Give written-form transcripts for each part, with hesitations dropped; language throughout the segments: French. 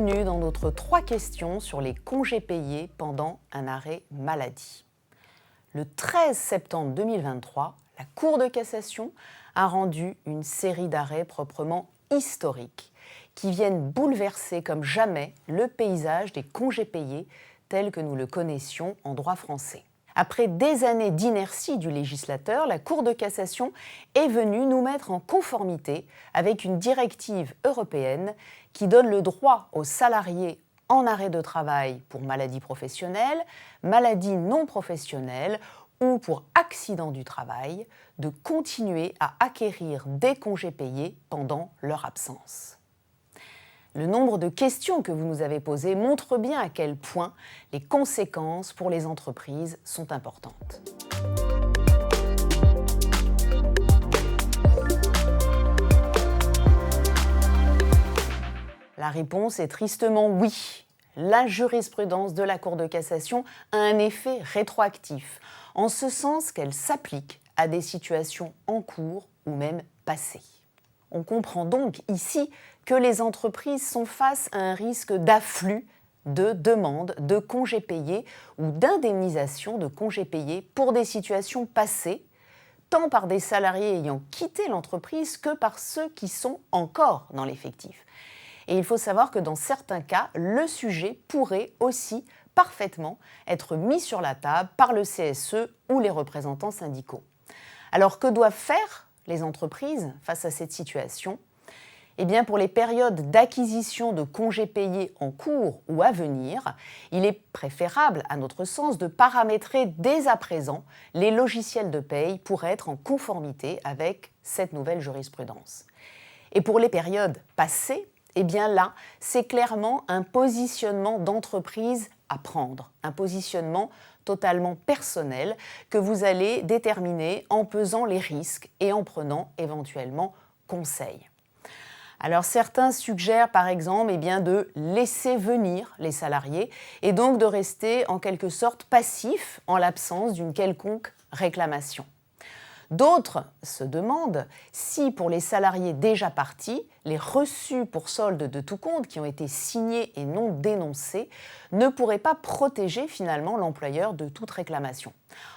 Bienvenue dans notre 3 questions sur les congés payés pendant un arrêt maladie. Le 13 septembre 2023, la Cour de cassation a rendu une série d'arrêts proprement historiques qui viennent bouleverser comme jamais le paysage des congés payés tel que nous le connaissions en droit français. Après des années d'inertie du législateur, la Cour de cassation est venue nous mettre en conformité avec une directive européenne qui donne le droit aux salariés en arrêt de travail pour maladie professionnelle, maladie non professionnelle ou pour accident du travail de continuer à acquérir des congés payés pendant leur absence. Le nombre de questions que vous nous avez posées montre bien à quel point les conséquences pour les entreprises sont importantes. La réponse est tristement oui. La jurisprudence de la Cour de cassation a un effet rétroactif, en ce sens qu'elle s'applique à des situations en cours ou même passées. On comprend donc ici que les entreprises sont face à un risque d'afflux de demandes de congés payés ou d'indemnisation de congés payés pour des situations passées, tant par des salariés ayant quitté l'entreprise que par ceux qui sont encore dans l'effectif. Et il faut savoir que dans certains cas, le sujet pourrait aussi parfaitement être mis sur la table par le CSE ou les représentants syndicaux. Alors que doivent faire les entreprises face à cette situation? Eh bien, pour les périodes d'acquisition de congés payés en cours ou à venir, il est préférable, à notre sens, de paramétrer dès à présent les logiciels de paye pour être en conformité avec cette nouvelle jurisprudence. Et pour les périodes passées, eh bien là, c'est clairement un positionnement d'entreprise à prendre, un positionnement totalement personnel que vous allez déterminer en pesant les risques et en prenant éventuellement conseil. Alors certains suggèrent par exemple de laisser venir les salariés et donc de rester en quelque sorte passifs en l'absence d'une quelconque réclamation. D'autres se demandent si pour les salariés déjà partis, les reçus pour solde de tout compte qui ont été signés et non dénoncés ne pourraient pas protéger finalement l'employeur de toute réclamation.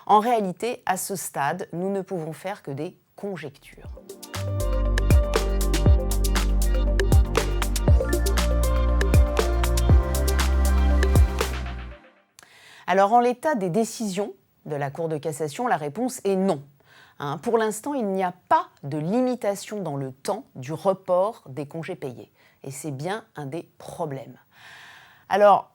En réalité, à ce stade, nous ne pouvons faire que des conjectures. Alors en l'état des décisions de la Cour de cassation, la réponse est non. Pour l'instant, il n'y a pas de limitation dans le temps du report des congés payés. Et c'est bien un des problèmes. Alors,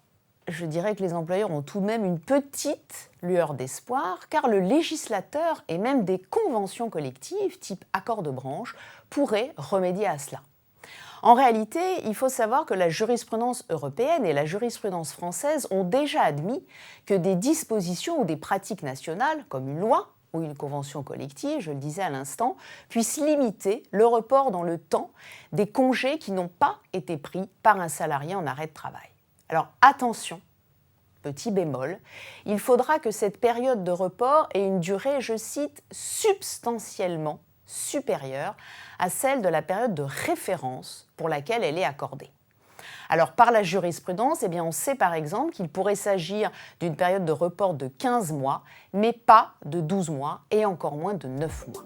je dirais que les employeurs ont tout de même une petite lueur d'espoir, car le législateur et même des conventions collectives, type accord de branche, pourraient remédier à cela. En réalité, il faut savoir que la jurisprudence européenne et la jurisprudence française ont déjà admis que des dispositions ou des pratiques nationales, comme une loi ou une convention collective, je le disais à l'instant, puissent limiter le report dans le temps des congés qui n'ont pas été pris par un salarié en arrêt de travail. Alors attention, petit bémol, il faudra que cette période de report ait une durée, je cite, substantiellement supérieure à celle de la période de référence pour laquelle elle est accordée. Alors par la jurisprudence, on sait par exemple qu'il pourrait s'agir d'une période de report de 15 mois, mais pas de 12 mois et encore moins de 9 mois.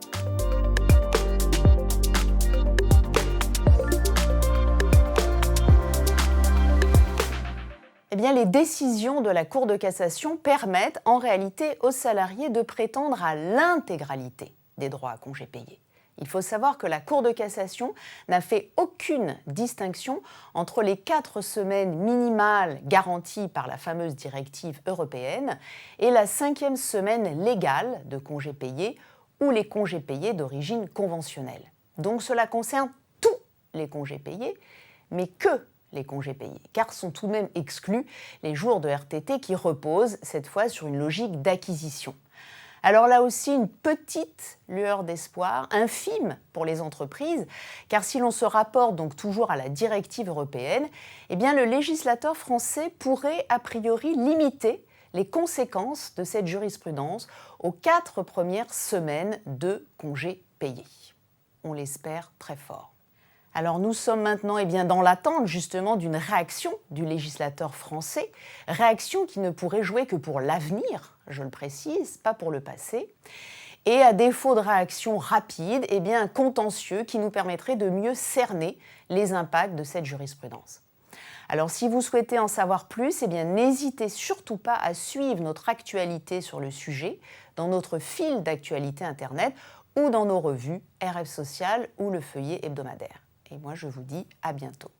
Les décisions de la Cour de cassation permettent en réalité aux salariés de prétendre à l'intégralité des droits à congés payés. Il faut savoir que la Cour de cassation n'a fait aucune distinction entre les 4 semaines minimales garanties par la fameuse directive européenne et la 5e semaine légale de congés payés ou les congés payés d'origine conventionnelle. Donc cela concerne tous les congés payés, mais que les congés payés, car sont tout de même exclus les jours de RTT qui reposent cette fois sur une logique d'acquisition. Alors là aussi, une petite lueur d'espoir, infime pour les entreprises, car si l'on se rapporte donc toujours à la directive européenne, le législateur français pourrait a priori limiter les conséquences de cette jurisprudence aux 4 premières semaines de congés payés. On l'espère très fort. Alors nous sommes maintenant dans l'attente justement d'une réaction du législateur français, réaction qui ne pourrait jouer que pour l'avenir, je le précise, pas pour le passé. Et à défaut de réaction rapide, un contentieux qui nous permettrait de mieux cerner les impacts de cette jurisprudence. Alors si vous souhaitez en savoir plus, n'hésitez surtout pas à suivre notre actualité sur le sujet dans notre fil d'actualité Internet ou dans nos revues RF Social ou le Feuillet hebdomadaire. Et moi, je vous dis à bientôt.